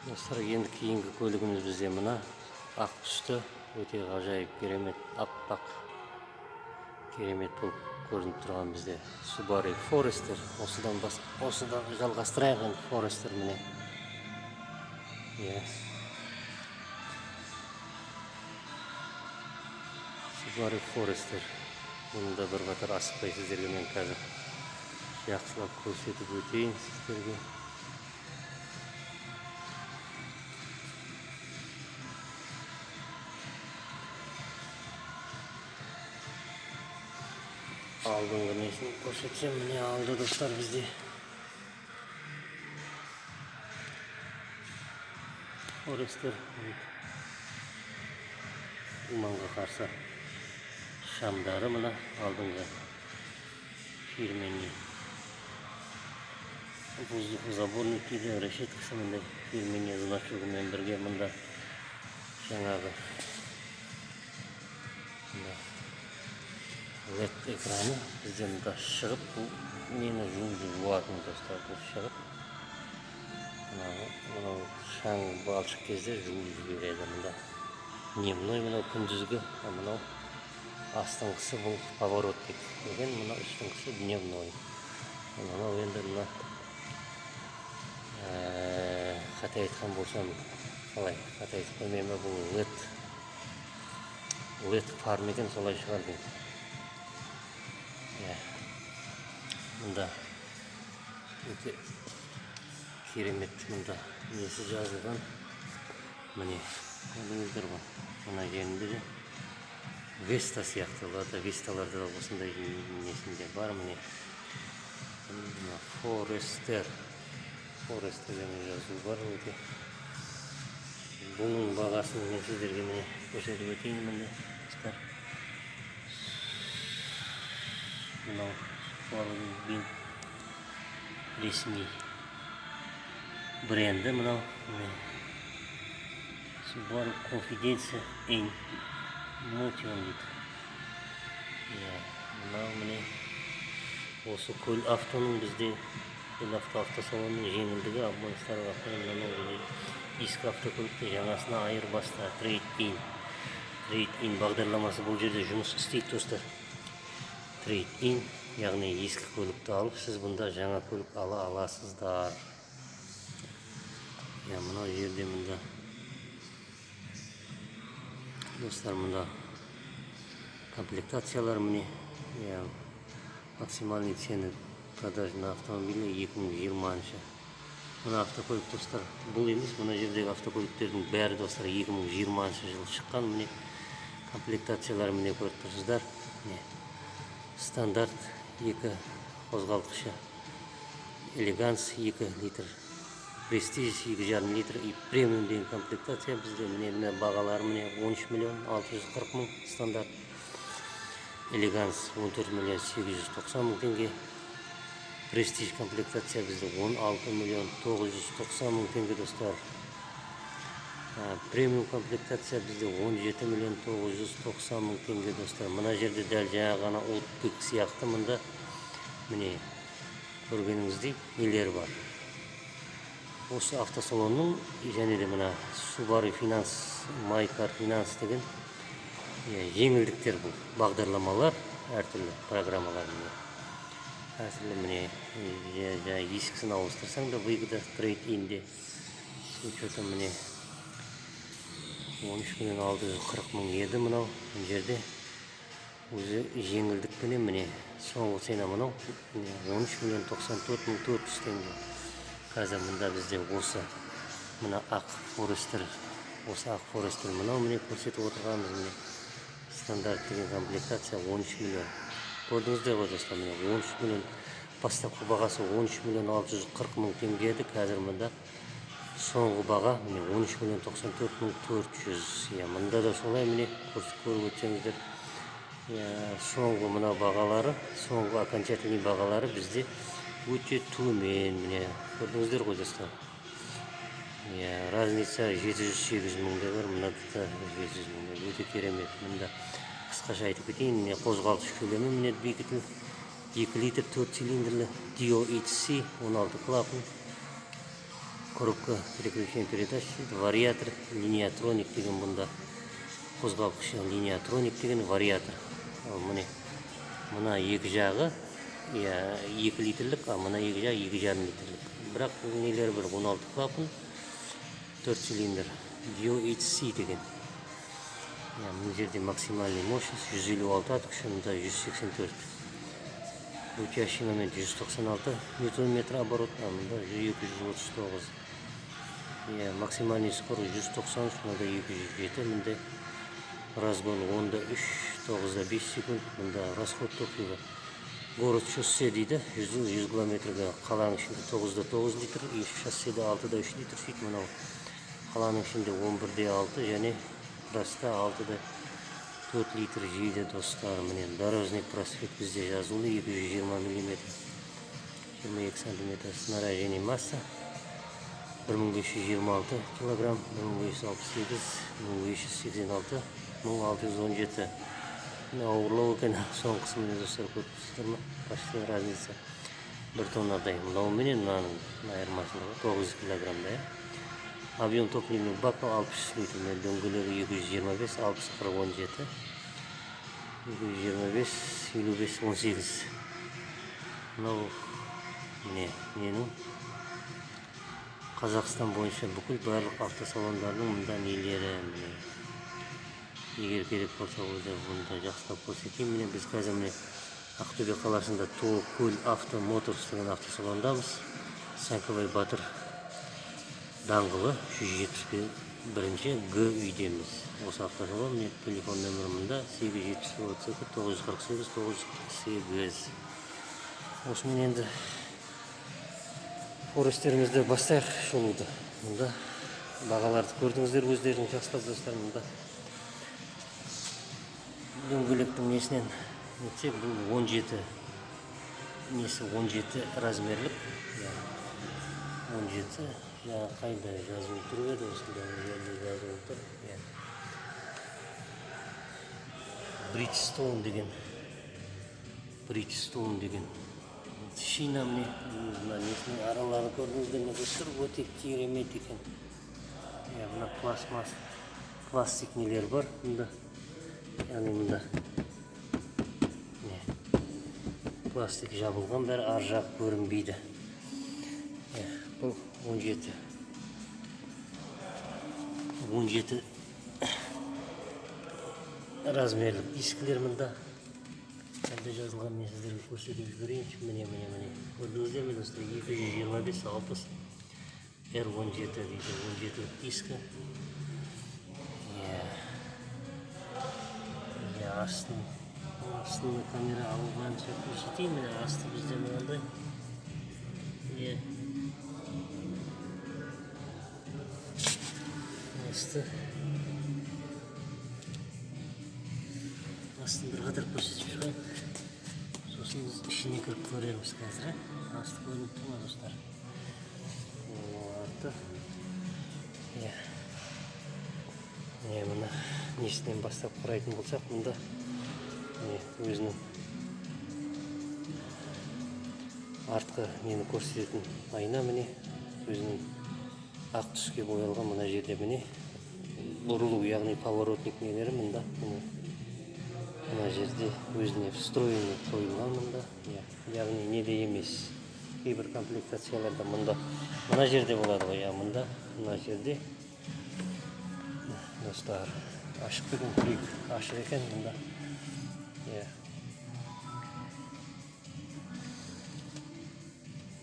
Достар, енді кейінгі көлігіміз бізде мына ақ түсті, өте ғажайып, керемет, аппақ, керемет болып көрініп тұрған бізде Subaru Forester. Осыдан жалғастырайық енді Forester міне. Subaru Forester. Бұны да бір қатар асықпай сіздерге мен қазір жақсылап көрсетіп өтейін сіздерге. Алдыңғы несін көрсетсем, міне алды достар бізде. Forester тұманға қарсы шамдары мына алдыңғы фирменный воздухозаборник решеткасы мындай фирменный значогымен бірге мында жаңағы LED экраны бізден мында шығып, бұл нені жуатын достар, бұл шығып мынау шаң балшық кезде жуып жібереді. Мында дневной мынау күндізгі, мынау астыңғысы бұл поворотник деген, мынау үстіңгісі дневной. Мынау енді мына қате айтқан болсам, қалай қате айтып қоймайма, бұл LED фар екен, солай шығар деймін. Мында өте керемет, мында несі жазылған, міне көрдіңіздер ғой, мына жерінде де Vesta сияқтылады, Vestаларда да осындай несінде бар, міне Forester деген жазу бар. Өте бұның бағасын мен сіздерге міне көрсетіп өтейін. Міне достар, мынау Subaru'nun resmi бренді, мынау Subaru Confidence en Motion дейді. Мынау міне осы көл автоның бізде автосалонның жеңілдігі абоненттарға ескі автокөлікті жаңасына айырбаста трейд-ин бағдарламасы бұл жерде жұмыс істейді достар. Трейд-ин, яғни ескі көлікті алып, сіз бұнда жаңа көлік ала аласыздар. Мынау жерде мұнда достар, мұнда комплектациялар міне, максимальный цены продажы на автомобилі 2020. Мына автокөлік достар, бұл емес, мына жердегі автокөліктердің бәрі достар 2020 жылы шыққан. Міне комплектациялар міне көріп тұрсыздар. Стандарт 2 қозғалтқышы, элеганс 2 литр, престиж 2,5 литр и премиум деген комплектация бізде. Міне бағалары міне 13 миллион 640 мың стандарт, элеганс 14 миллион 890 мың теңге, престиж комплектация бізде 16 миллион 990 мың теңге достар. Премиум комплектация бізде 17 миллион 990 мың теңге достар. Мына жерде дәл жаңа ғана ұлтбек сияқты мында міне көргеніңіздей нелер бар. Осы автосалонның және де мына Subaru Finance, MyCar Finance деген жеңілдіктер, бұл бағдарламалар, әртүрлі программалар міне. Әртүрлі міне ескісін ауыстырсаң да выгода трейд-инде учеті міне 13 миллион 640 мың еді. Мынау жерде өзі жеңілдікпенен міне соңғы цена мынау 13 миллион 94 мың 400 теңге. Қазір мында бізде осы мына ақ Forester, мынау міне көрсетіп отырғанымыз міне стандарт деген комплектация 13 миллион. Көрдіңіздер ғой достар, міне 13 миллион, бастапқы бағасы 13 миллион 640 мың теңге еді. Қазір мында соңғы баға міне 13 миллион 94 мың 400. Мында да солай міне көріп өтсеңіздер. Соңғы мына бағалары, соңғы окончательный бағалары бізде өте төмен. Міне көрдіңіздер ғой достар. Разница 700-800 мыңда бар, мына да 700 мыңда. Өте керемет. Мында қысқаша айтып кетейін, қозғалтқыш көлемі міне двигатель 2 литр 4 цилиндрлі Dio HC 16 клапан. коробка переключение передач дейді, вариатор, линиатроник деген бұнда қозғалтқышы, линиатроник деген вариатор. Міне мына екі жағы 2 литрлік, мына екі жағы 2,5 литрлік. Бірақ нелері бір 16 клапан, 4 цилиндр, DOHC деген. Мына жерде максимальный мощность 156 ат күші, мұнда 184. Крутящий момент 196 ньютон метр оборот, мұнда 239. Максимальный скорость 193, мұнда 207. Мұнда разгон 10-3, 9-5 секунд. Мұнда расход топлива. Город шоссе дейді, 100 километрге, қаланың ішінде 9-9 литр, шосседе 6-3 литр сөйт. Мұнау қаланың ішінде 11-6 және траста 6-4 литр жейді достар. Міне дорожный просвет бізде жазулы 220 мм, 22 см. Снаряжение масса 1526 килограмм, 1568, 1586, 1617. Ауырлау екен, соңғысы міне достар, көріп ма? Почти разница 1 тоннадай. Мынау менен мынаның айырмашылығы 900 килограммда. Объем топливный бака 60 литр, дөңгелегі 225, 60, 40, 17, 225, 55, 18. Мынау міне ненің Қазақстан бойынша бүкіл барлық автосалондардың мұнда нелері, міне егер керек болса бұнда жақсылап көрсетейін. Міне біз қазір міне Ақтөбе қаласында Көл Авто Моторс деген автосалондамыз. Сәңкібай Батыр даңғылы 171 Г үйдеміз. Осы автосалон, міне телефон нөмірімінде 872 948 948. Осымен енді форестерімізді бастайық шолуды. Мұнда бағаларды көрдіңіздер өздерің жақсылап достар. Мұнда дөңгелектің несінен өтсек, бұл 17 размерлік. 17 қайда жазылып тұр еді, осында жазылып тұр. Bridgestone деген шина міне, несінің аралары көрдіңіздер ме достар, өте керемет екен. Мына пластик нелер бар мұнда. Яғни мұнда пластик жабылған, бәрі ар жақ көрінбейді. Бұл 17 размерлік дискілер мұнда. Әлде жазылған мен сіздерге көрсетіп жіберейінші. Міне. Көрдіңіздер ме достар, 225-60 R17 дейді, 17 дискі. Астын камера алғанша көрсетейін. Міне асты бізде мынандай. Астын бір қатар көрсетіп жүрген. Сосын біз ішіне кіріп көреміз қазір. Асты көрініп тұр ма достар? Мына несінен бастап құрайтын болсақ, мұнда өзінің артқы нені көрсететін айна, міне өзінің ақ түске боялған. Мына жерде міне бұрылу, яғни поворотник нелері мұнда. Мына жерде өзіне встроенный қойылған мұнда, яғни неде емес. Кейбір комплектацияларда мұнда мына жерде болады ғой, мұнда мына жерде достар ашық деген күрек ашық екен мұнда.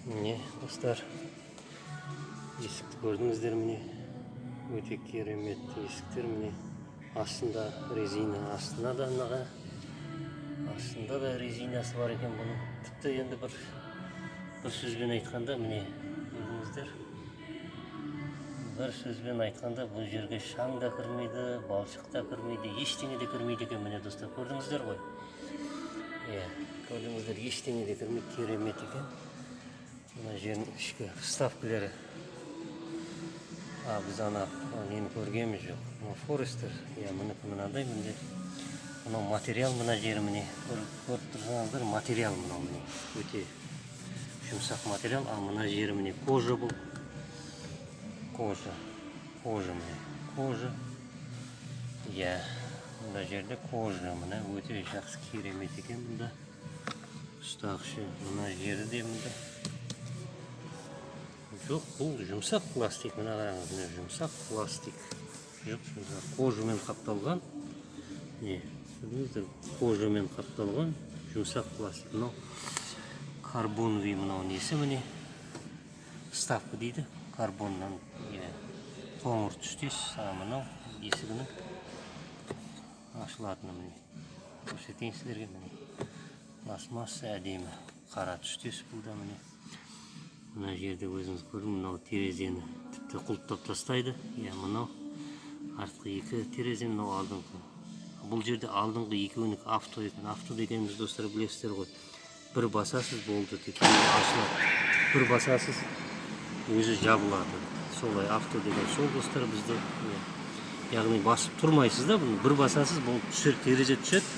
Міне достар, есікті көрдіңіздер міне, өте керемет есіктер. Міне астында резина, астында да резинасы бар екен бұның. Тіпті енді бір сөзбен айтқанда, міне көрдіңіздер, бір сөзбен айтқанда бұл жерге шаң да кірмейді, балшық та кірмейді, ештеңе де кірмейді екен. Міне достар, көрдіңіздер ғой. Көрдіңіздер, ештеңе де кірмейді, керемет екен. Мына жердің ішкі вставкілері. Біз нені көргеніміз жоқ. Форестер, мұныкі мынандай, мынау материал, мына жері міне көріп тұрсаңыздар, материал мынау міне өте жұмсақ материал. Мына жері міне кожа бұл. кожа міне кожа. Иә, мына жерде кожа міне өте жақсы керемет екен мұнда. Ұстағышы мына жерде мұнда. Жоқ, бұл жұмсақ пластик, мына қараңыз, міне жұмсақ пластик. Кожамен қапталған. Не, кожамен қапталған жұмсақ пластик. Мынау карбоновый мынау несі міне. Вставка дейді, карбоннан қоңыр түстес. Мынау есігінің ашылатыны міне. Көрсетейін сіздерге міне. Пластмасса әдемі, қара түстес бұл да міне. Мына жерде өзіңіз көрдің, мынау терезені тіпті құлыптап тастайды. Мынау артқы екі терезе, мынау алдыңғы. Бұл жерде алдыңғы екеуінікі авто екен. Авто дегеніміз достар білесіздер ғой. Бір басасыз болды, ашылады. Бір басасыз өзі жабылады. Солай авто деген сол достар бізде. Яғни басып тұрмайсыз да, бір басасыз бұл терезе түседі.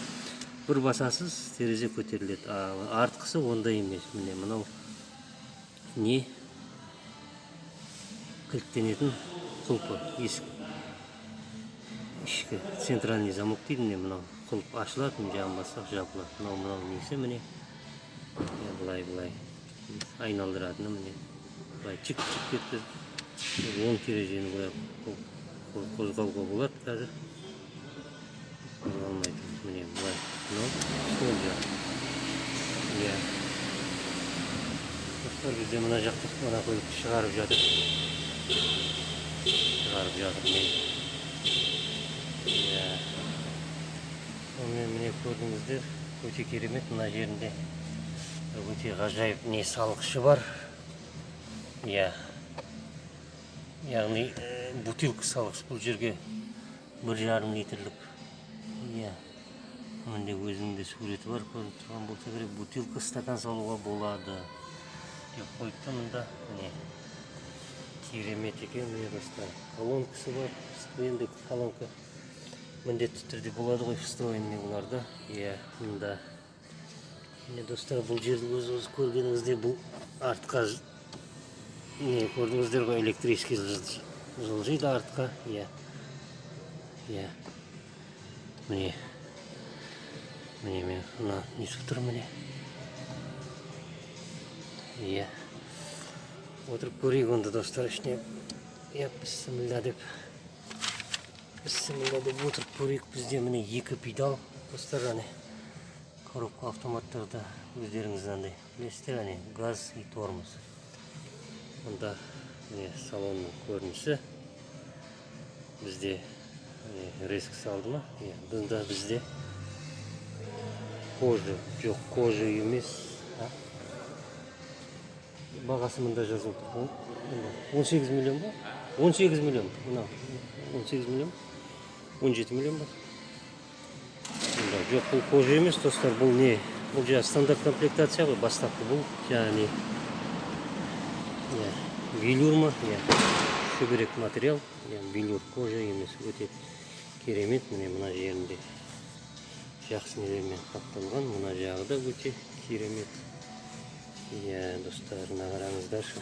Бір басасыз терезе көтеріледі. Артқысы ондай емес. Міне мынау не кілттенетін құлпы, есік. Ішкі центральный замок дейді, мынау құлып ашылады, жағын бассақ жабылады. Мынау несі міне. Былай айналдыратыны міне. Былай чик-чик кетті. 10 терезені қозғауға болады қазір. Қозғалмайды. Міне былай. Сол жақ. Бізде мына жақты мына көлікті шығарып жатыр. Міне көрдіңіздер, өте керемет мына жерінде. Өте ғажайып не салғышы бар. Яғни бутылка салғыш бұл жерге 1,5 литрлік. Мінде өзінде суреті бар, көрініп тұрған болса керек, бутылка стакан салуға болады. Деп қойыпты мұнда, міне керемет екен, міне достар. Колонкасы бар, встроенді колонка. Міндетті түрде болады ғой встроенный бұларда. Мұнда. Міне достар, бұл жерді өзіңіз көргеніңізде бұл артқа көрдіңіздер ғой, электрический жылжиды артқа. Міне мына несіп тұр міне. Отырып көрейік онда достар ішіне. Бісміллә деп отырып көрейік. Бізде міне 2 педал достар, коробка автоматтарда өздеріңіз білесіздер, газ и тормоз. Онда салонның көрінісі. Бізде резк салды ма? Бұнда бізде кожа, жоқ кожа емес. Бағасы мұнда жазылды. 18 миллион ба? 18 миллион. 18 миллион. 17 миллион ба? Жоқ, бұл кожа емес, достар, бұл не? Бұл жа стандарт комплектация ғой, бастапқы бұл. Яғни велюр ма? Шүберек материал. Велюр, кожа емес, өте керемет. Міне мына жерінде жақсы нелермен қапталған. Мына жағы да өте керемет. Достар, қараңыздаршы.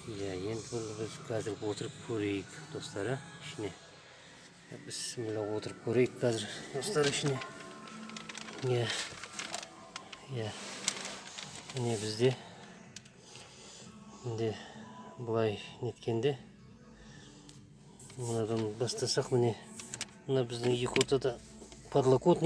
Енді біз қазір отырып көрейік, достар, ішіне. Бісміллә, отырып көрейік қазір, достар, ішіне. Міне бізде бұлай неткенде мынадан бастасақ, міне мына біздің екі ортада подлокотник.